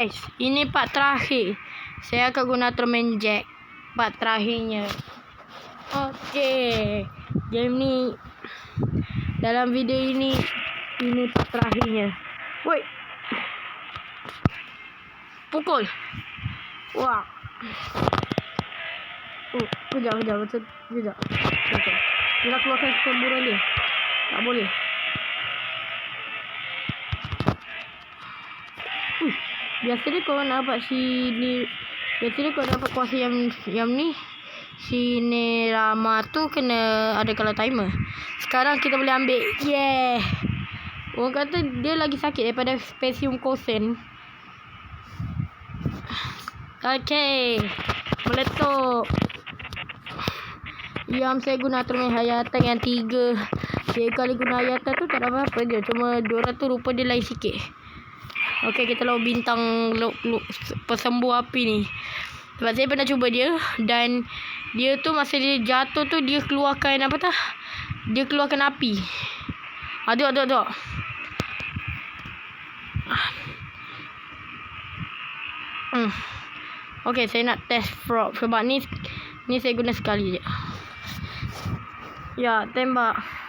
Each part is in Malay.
Guys, ini part terakhir. Saya akan guna Ultraman Jack. Part terakhirnya. Okey. Game ni, dalam video ini part terakhirnya. Woi. Pukul. Wah. Kejap. Kejap. Kita keluarkan semburan dia. Tak boleh. Biasanya kau dapat sini. Biasanya kau dapat kuasa yang ni. Si Nerama tu kena ada kalau timer. Sekarang kita boleh ambil. Yeah. Orang kata dia lagi sakit daripada Spesium Kosen. Okay. Meletup. Saya guna Ultraman Hayatan yang 3. Saya kali guna Hayatan tu tak ada apa-apa je. Cuma diorang tu rupa dia lain sikit. Okey, kita lawan bintang pesembuh api ni. Sebab saya pernah cuba dia. Dan dia tu masa dia jatuh tu, dia keluarkan apa tah? Dia keluarkan api. Aduk. Okey, saya nak test frog. Sebab ni saya guna sekali je. Ya, tembak.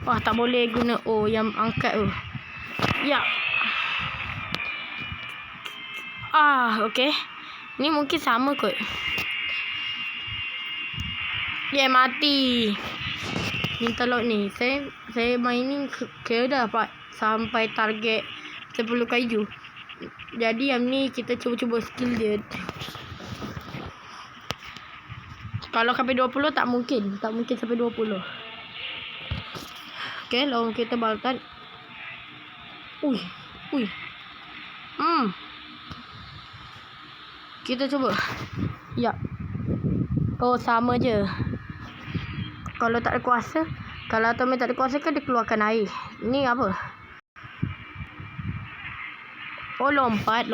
Wah, tak boleh guna yang angkat tu. Ya. Okey. Ni mungkin sama kot. Dia mati. Minta load ni. Saya main ni kira dah dapat sampai target 10 kayu. Jadi yang ni kita cuba skill dia. Kalau sampai 20 tak mungkin. Tak mungkin sampai 20. Okey, lawan kita baltan. Ui. Kita cuba. Ya. Sama je. Kalau tak ada kuasa. Kalau Ultraman tak ada kuasa kan dia keluarkan air. Ni apa? Lompat.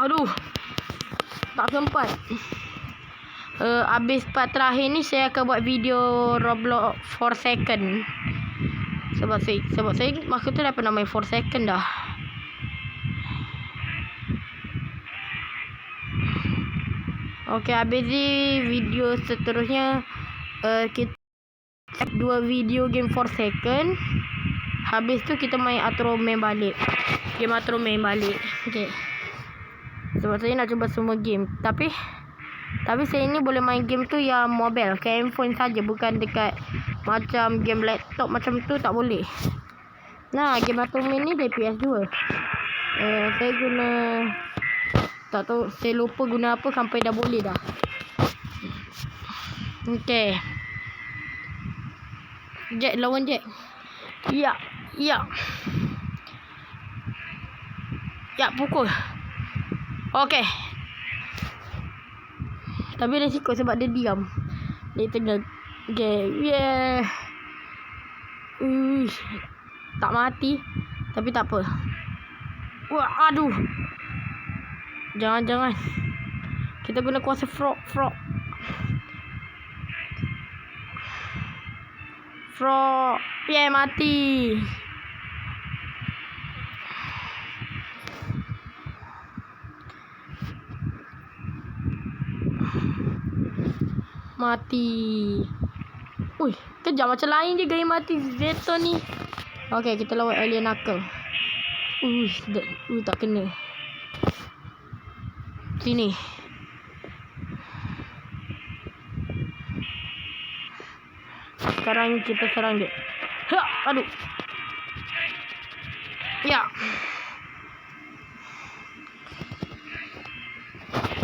Aduh. Tak sempat. Habis part terakhir ni saya akan buat video Roblox 4 second. Sebab saya masa tu dah pernah main 4 second dah. Okey, habis ni video seterusnya kita 2 video game 4 second. Habis tu kita main Ultraman balik. Game Ultraman balik. Okey. Sebab saya nak cuba semua game. Tapi saya ni boleh main game tu yang mobile, ke handphone saja, bukan dekat macam game laptop macam tu tak boleh. Nah, game Ultraman ni dari PS2. Saya guna tak tahu, saya lupa guna apa sampai dah boleh dah. Okey. Jack lawan Jack. Ya, pukul. Okey. Tapi risiko sebab dia diam. Dia tengah. Okay. Yeah. Tak mati. Tapi tak apa. Wah, aduh. Jangan. Kita guna kuasa frog. Yeah, mati. Kejap macam lain je gaya mati Zeton ni. Okey, kita lawan Alien Knuckle. Tak kena. Sini. Sekarang kita serang dia. Aduh.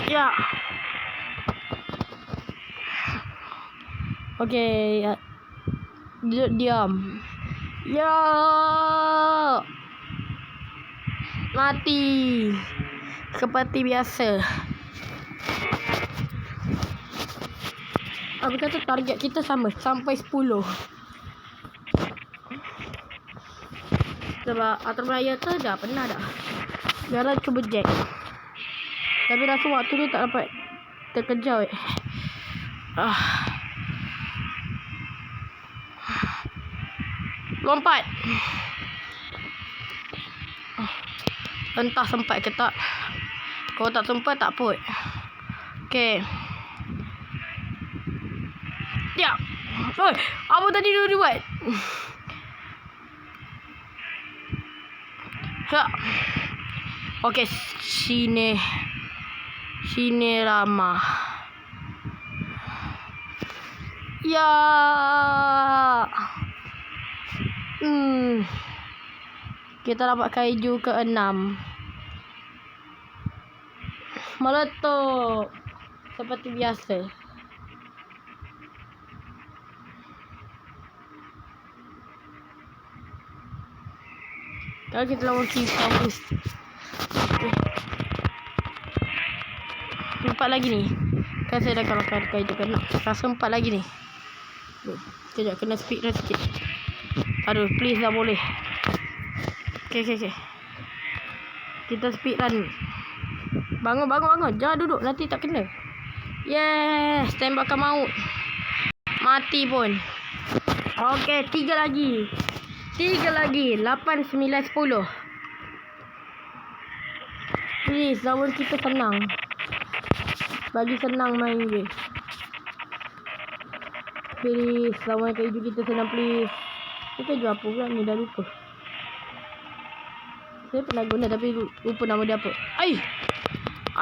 Ya. Okey, diam. Ya. Mati. Seperti biasa. Aku kata target kita sama sampai 10. Sebab Atromaya tu dah pernah dah. Sekarang cuba Jack. Tapi rasa waktu dia tak dapat terkejar. Lompat. Entah sempat ke tak. Kalau tak sempat tak apa. Okey. Ya. Oi, apa tadi dia buat? Ya. Okey, sini Rama. Ya. Kita dapat kaiju ke-6. Meletup. Seperti biasa. Kalau kita lawan kita habis. Empat lagi ni. Kan saya dah kalahkan kaiju ke-6. Rasa 4 lagi ni. Sekejap kena speed dah sikit. Aduh, please dah boleh. Okay. Kita speed run. Bangun. Jangan duduk, nanti tak kena. Yes, tembakan maut. Mati pun. Okay, 3 lagi. 8, 9, 10. Please, lawan kita senang. Bagi senang main je. Please, lawan kaiju kita senang please. Ini kaiju apa pula ni, dah lupa. Saya pernah guna tapi lupa nama dia apa.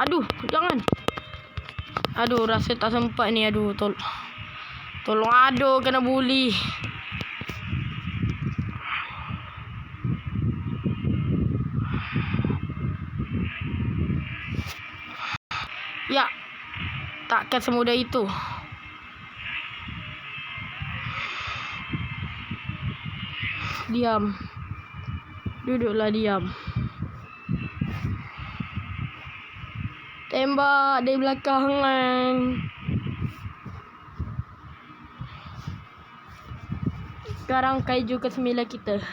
Aduh, jangan. Aduh, rasa tak sempat ni. Aduh, tolong. Aduh, kena bully. Ya, takkan semudah itu. Diam. Duduklah diam. Tembak dari belakang. Sekarang kaiju ke-9 kita.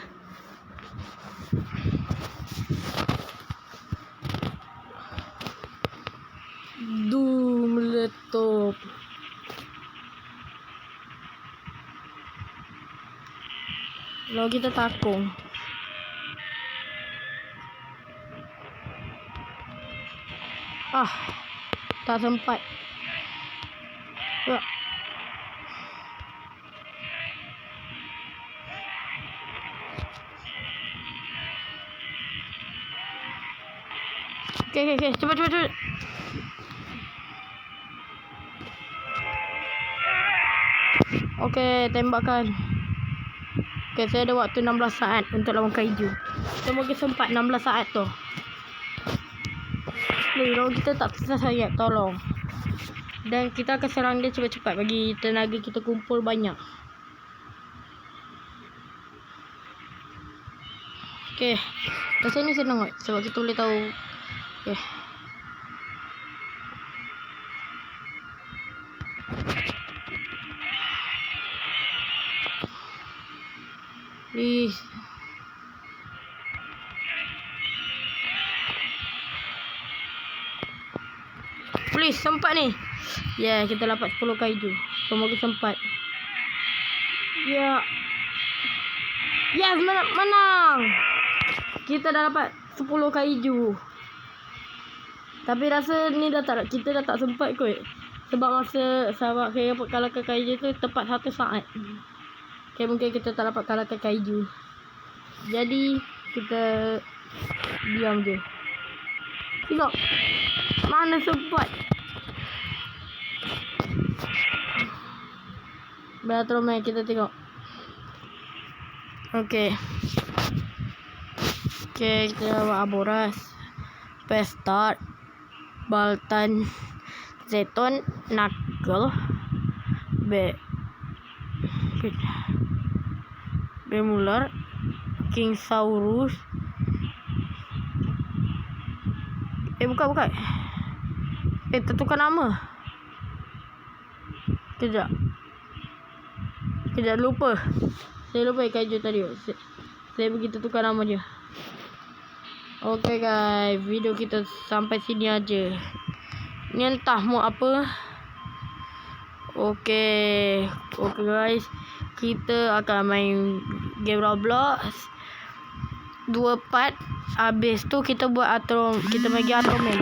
Meletup. Kalau kita takung. Tak sempat. Ya. Okay. Cepat. Okay, tembakan. Okay, saya ada waktu 16 saat untuk lawan kaiju. Semoga sempat 16 saat tu. Kalau kita tak selesai, tolong. Dan kita akan serang dia cepat-cepat bagi tenaga kita kumpul banyak. Okay. Pasal ni senang kot. Sebab kita boleh tahu. Okay. Please. Please, sempat ni. Ya, kita dapat 10 kaiju. Semoga sempat. Ya. Yes, menang. Kita dah dapat 10 kaiju. Tapi rasa ni kita dah tak sempat kot. Sebab masa sahabat saya kalahkan kaiju tu tepat 1 saat. Okay, mungkin kita tak dapat kalahkan kaiju. Jadi, kita diam je. Tengok. Mana sempat. Batroman kita tengok. Okay, kita buat Aboras. Press start. Baltan. Zeton. Knuckle. Bemular. Kingsaurus. Bukan. Tertukar nama. Kejap, lupa. Saya lupa kaiju tadi. Saya begitu tukar nama je. Okay guys, video kita sampai sini aja. Ni entah mau apa. Okay guys, kita akan main game Roblox 2 part. Habis tu kita buat kita bagi Atroman.